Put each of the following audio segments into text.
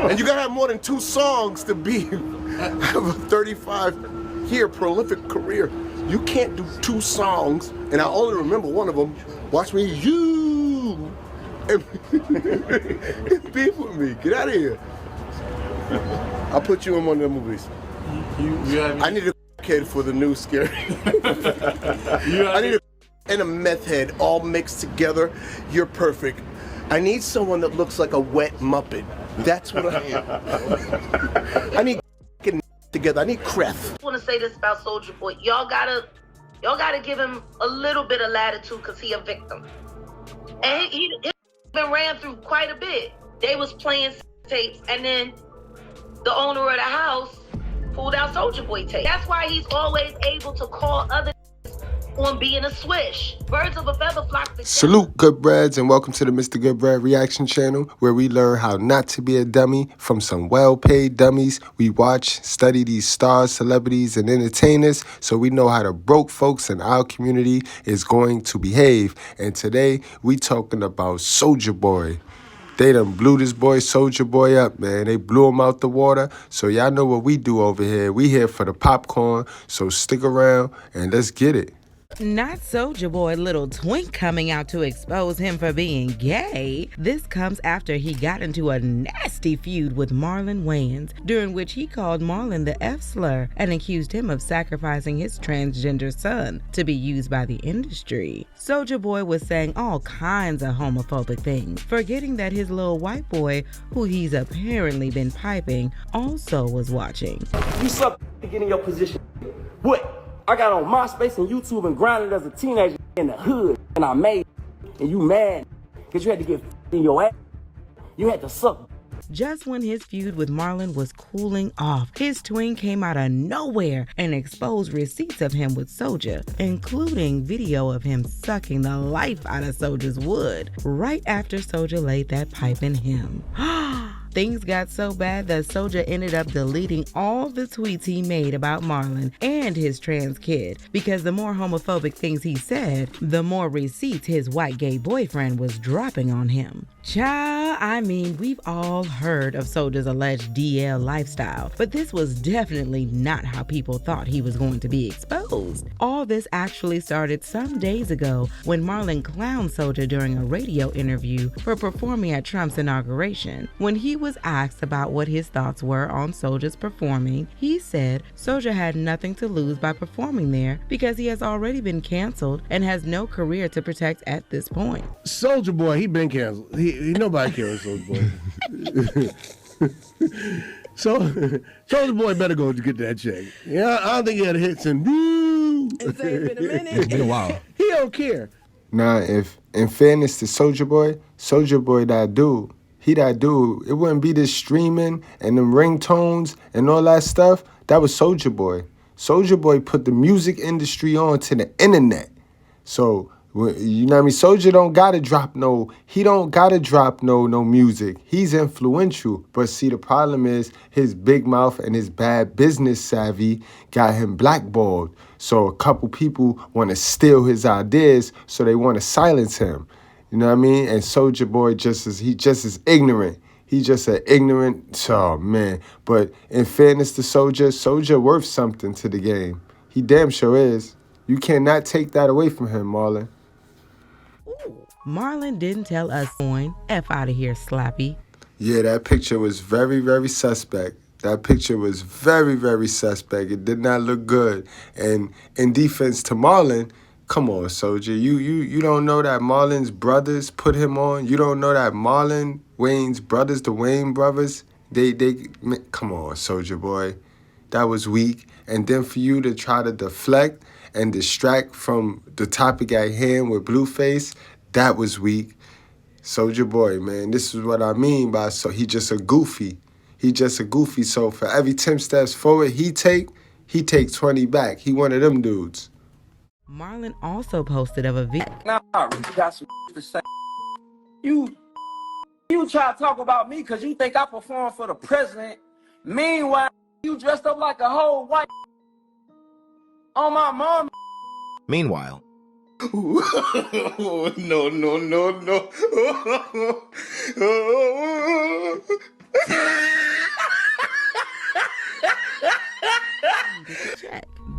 And you gotta have more than 2 songs to be have a 35-year prolific career. You can't do 2 songs, and I only remember one of them. Watch me, you, and beef with me. Get out of here. I'll put you in one of the movies. I need a kid for the new Scary. I need a and a meth head all mixed together. You're perfect. I need someone that looks like a wet Muppet. That's what I am. I need together. I need Creth. I want to say this about Soulja Boy. Y'all gotta give him a little bit of latitude because he a victim. And he been ran through quite a bit. They was playing tapes, and then the owner of the house pulled out Soulja Boy tape. That's why he's always able to call other on being a swish. Birds of a feather flock together. Salute, Goodbreads, and welcome to the Mr.Goodbread reaction channel, where we learn how not to be a dummy from some well-paid dummies. We watch, study these stars, celebrities, and entertainers, so we know how the broke folks in our community is going to behave. And today, we talking about Soulja Boy. They done blew this boy Soulja Boy up, man. They blew him out the water. So y'all know what we do over here. We here for the popcorn, so stick around and let's get it. Not Soulja Boy little twink coming out to expose him for being gay. This comes after he got into a nasty feud with Marlon Wayans, during which he called Marlon the F-slur and accused him of sacrificing his transgender son to be used by the industry. Soulja Boy was saying all kinds of homophobic things, forgetting that his little white boy, who he's apparently been piping, also was watching. You suck to get in your position. What? I got on MySpace and YouTube and grinded as a teenager in the hood, and I made it, and you mad because you had to get in your ass. You had to suck. Just when his feud with Marlon was cooling off, his twin came out of nowhere and exposed receipts of him with Soulja, including video of him sucking the life out of Soulja's wood right after Soulja laid that pipe in him. Things got so bad that Soulja ended up deleting all the tweets he made about Marlon and his trans kid, because the more homophobic things he said, the more receipts his white gay boyfriend was dropping on him. Child, I mean, we've all heard of Soulja's alleged DL lifestyle, but this was definitely not how people thought he was going to be exposed. All this actually started some days ago when Marlon clowned Soulja during a radio interview for performing at Trump's inauguration. When he was asked about what his thoughts were on Soulja's performing, he said Soulja had nothing to lose by performing there because he has already been canceled and has no career to protect at this point. Soulja Boy, he been canceled. Nobody cares, Soulja Boy. So Soulja Boy better go to get that check. Yeah, I don't think he had a hit since. It's been a minute. It's been a while. He don't care. Nah, if in fairness to Soulja Boy that dude. He that dude. It wouldn't be this streaming and them ringtones and all that stuff. That was Soulja Boy. Soulja Boy put the music industry on to the internet. So, you know what I mean? Soulja don't gotta drop no music. He's influential. But see, the problem is his big mouth and his bad business savvy got him blackballed. So a couple people want to steal his ideas, so they want to silence him. You know what I mean? And Soulja Boy just is ignorant. He just an ignorant, oh man. But in fairness to Soulja worth something to the game. He damn sure is. You cannot take that away from him, Marlon. Ooh, Marlon didn't tell us on F out of here, Slappy. Yeah, that picture was very, very suspect. That picture was very, very suspect. It did not look good. And in defense to Marlon, come on, Soulja. You don't know that Marlon's brothers put him on? You don't know that Marlon Wayne's brothers, the Wayne brothers, they come on, Soulja Boy. That was weak. And then for you to try to deflect and distract from the topic at hand with Blueface, that was weak. Soulja Boy, man, this is what I mean by he just a goofy. He just a goofy. So for every 10 steps forward he take 20 back. He one of them dudes. Marlon also posted of a video. Nah, you got some to say. You try to talk about me because you think I perform for the president. Meanwhile, you dressed up like a whole white on my mom. Meanwhile. No.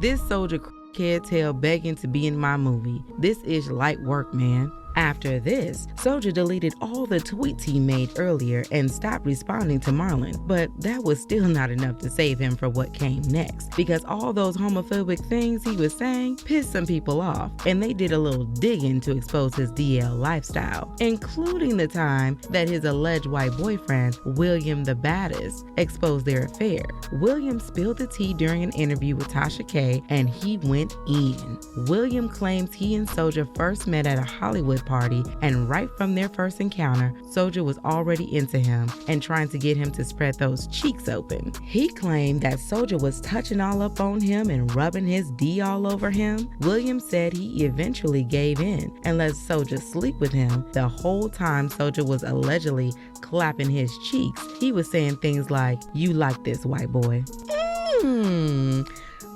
This Soulja kid tale begging to be in my movie. This is light work, man. After this, Soulja deleted all the tweets he made earlier and stopped responding to Marlon, but that was still not enough to save him for what came next, because all those homophobic things he was saying pissed some people off, and they did a little digging to expose his DL lifestyle, including the time that his alleged white boyfriend, William the Baddest, exposed their affair. William spilled the tea during an interview with Tasha K, and he went in. William claims he and Soulja first met at a Hollywood party, and right from their first encounter, Soulja was already into him and trying to get him to spread those cheeks open. He claimed that Soulja was touching all up on him and rubbing his D all over him. William said he eventually gave in and let Soulja sleep with him. The whole time Soulja was allegedly clapping his cheeks, he was saying things like, "You like this, white boy."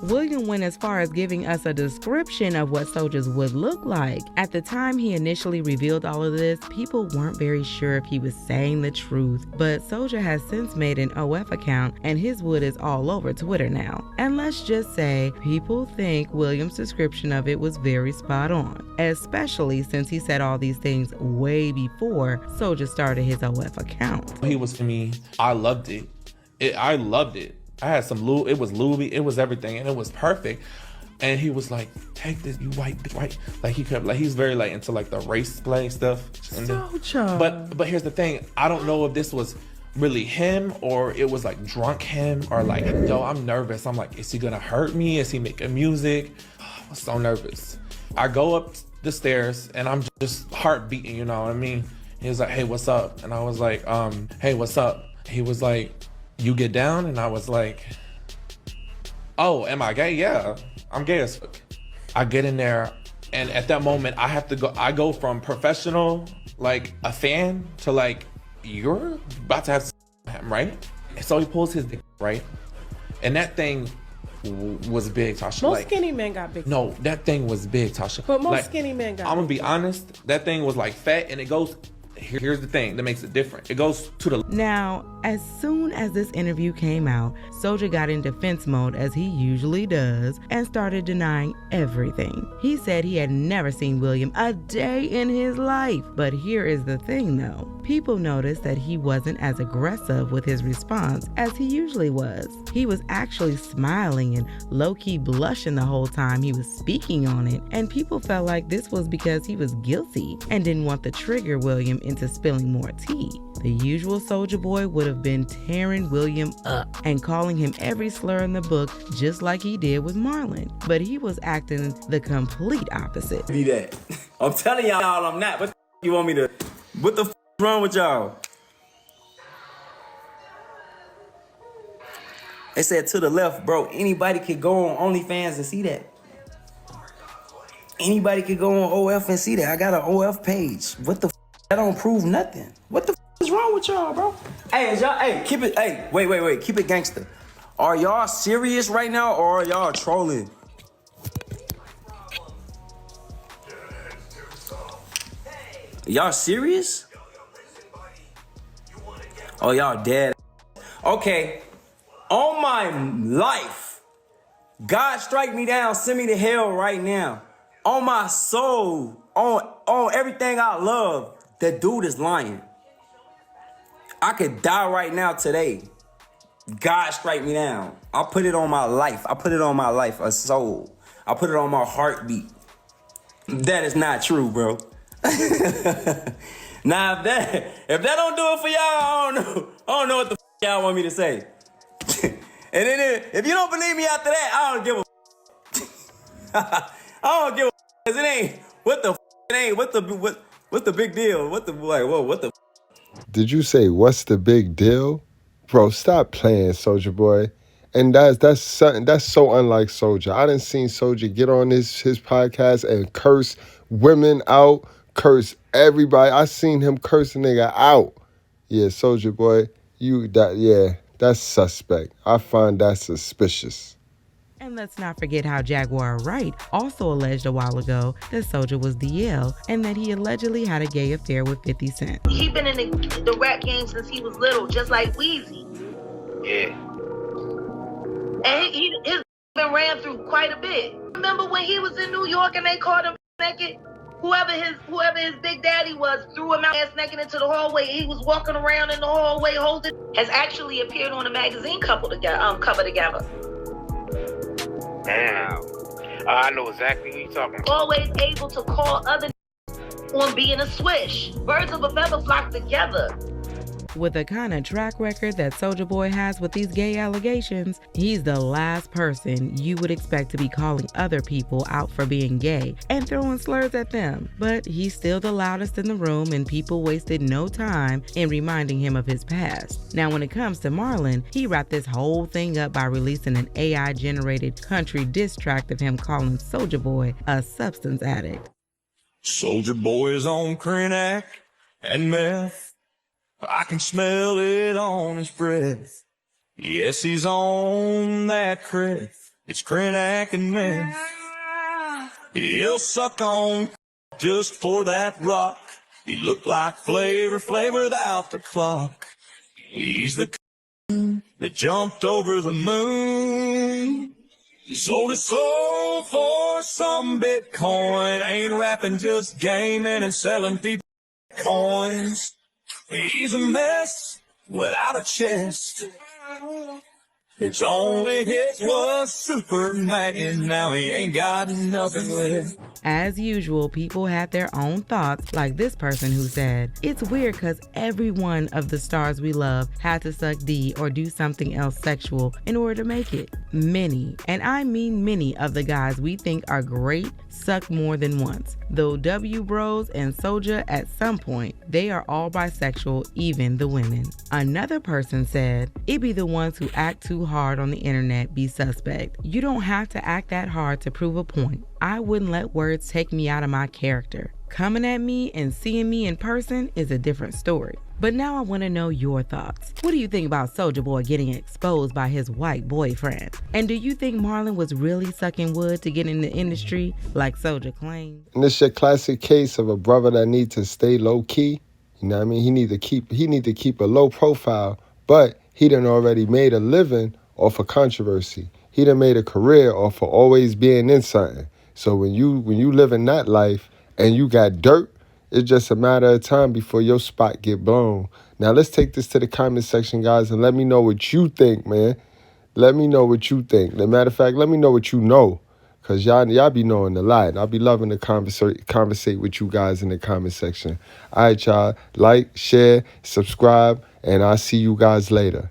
William went as far as giving us a description of what Soulja's would look like. At the time he initially revealed all of this, people weren't very sure if he was saying the truth, but Soulja has since made an OF account and his wood is all over Twitter now. And let's just say, people think William's description of it was very spot on, especially since he said all these things way before Soulja started his OF account. He was for me, I loved it. I loved it. I had some Louis, it was Louis, it was everything, and it was perfect. And he was like, "Take this, you white bitch," right? Like he kept, like he's very like into like the race play stuff. Soulja. But here's the thing, I don't know if this was really him or it was like drunk him or like, yo, I'm nervous. I'm like, is he gonna hurt me? Is he making music? I'm so nervous. I go up the stairs and I'm just heart beating, you know what I mean? He was like, "Hey, what's up?" And I was like, "Hey, what's up?" He was like, "You get down?" And I was like, "Oh, am I gay? Yeah, I'm gay as fuck." I get in there, and at that moment, I go from professional, like a fan, to like, you're about to have sex with him, right? And so he pulls his dick, right? And that thing was big, Tasha. Most like, skinny men got big. No, that thing was big, Tasha. But most like, skinny men got I'm gonna big. be honest, that thing was like fat, and it goes, here's the thing that makes it different. It goes to the... Now, as soon as this interview came out, Soulja got in defense mode as he usually does and started denying everything. He said he had never seen William a day in his life. But here is the thing though. People noticed that he wasn't as aggressive with his response as he usually was. He was actually smiling and low-key blushing the whole time he was speaking on it, and people felt like this was because he was guilty and didn't want to trigger William into spilling more tea. The usual Soulja Boy would have been tearing William up and calling him every slur in the book, just like he did with Marlon. But he was acting the complete opposite. Be that. I'm telling y'all I'm not. What the you want me to... What the wrong with y'all? They said to the left, bro, anybody could go on OnlyFans and see that. Anybody could go on OF and see that. I got an OF page. What the that don't prove nothing. What the is wrong with y'all, bro? Hey, is y'all, hey, keep it, hey, wait, keep it gangster. Are y'all serious right now or are y'all trolling? Y'all serious? Oh, y'all dead. Okay, on my life, God strike me down, send me to hell right now. On my soul, on everything I love, that dude is lying. I could die right now today. God strike me down. I put it on my life. I put it on my life, a soul. I put it on my heartbeat. That is not true, bro. Now, if that don't do it for y'all, I don't know what the y'all want me to say. And then if you don't believe me after that, I don't give a I don't give a cause it ain't what the it ain't what's the big deal? What the Did you say what's the big deal? Bro, stop playing, Soulja Boy. And that's something that's so unlike Soulja. I done seen Soulja get on his podcast and curse women out, curse everybody. I seen him curse a nigga out. Yeah, Soulja Boy, that's suspect. I find that suspicious. And let's not forget how Jaguar Wright also alleged a while ago that Soulja was DL and that he allegedly had a gay affair with 50 Cent. He been in the rap game since he was little, just like Weezy. Yeah. And he's been ran through quite a bit. Remember when he was in New York and they caught him naked? Whoever his big daddy was threw him out ass naked into the hallway. He was walking around in the hallway holding. Has actually appeared on a magazine cover together. Damn. I know exactly who you're talking about. Always able to call other on being a swish. Birds of a feather flock together. With the kind of track record that Soulja Boy has with these gay allegations, he's the last person you would expect to be calling other people out for being gay and throwing slurs at them. But he's still the loudest in the room, and people wasted no time in reminding him of his past. Now, when it comes to Marlon, he wrapped this whole thing up by releasing an AI-generated country diss track of him calling Soulja Boy a substance addict. Soulja Boy's on Krenak and meth. I can smell it on his breath. Yes, he's on that creth. It's Krenak and meth. He'll suck on just for that rock. He looked like Flavor without the clock. He's the that jumped over the moon. He sold his soul for some Bitcoin. Ain't rapping, just gaming and selling people coins. He's a mess without a chest. His only hit was Superman. Now he ain't got nothing left. As usual, people had their own thoughts, like this person who said, "It's weird because every one of the stars we love had to suck D or do something else sexual in order to make it. Many, and I mean many, of the guys we think are great suck more than once. Though W Bros and Soulja, at some point, they are all bisexual, even the women." Another person said, "It be the ones who act too hard on the internet be suspect. You don't have to act that hard to prove a point. I wouldn't let words take me out of my character. Coming at me and seeing me in person is a different story." But now I want to know your thoughts. What do you think about Soulja Boy getting exposed by his white boyfriend? And do you think Marlon was really sucking wood to get in the industry like Soulja claimed? And this your classic case of a brother that needs to stay low key. You know what I mean? He need to keep a low profile, but he done already made a living off of controversy. He done made a career off of always being in something. So when you live in that life and you got dirt, it's just a matter of time before your spot get blown. Now let's take this to the comment section, guys, and let me know what you think, man. Let me know what you think. As a matter of fact, let me know what you know, because y'all be knowing a lot. And I'll be loving to conversate with you guys in the comment section. All right, y'all. Like, share, subscribe, and I'll see you guys later.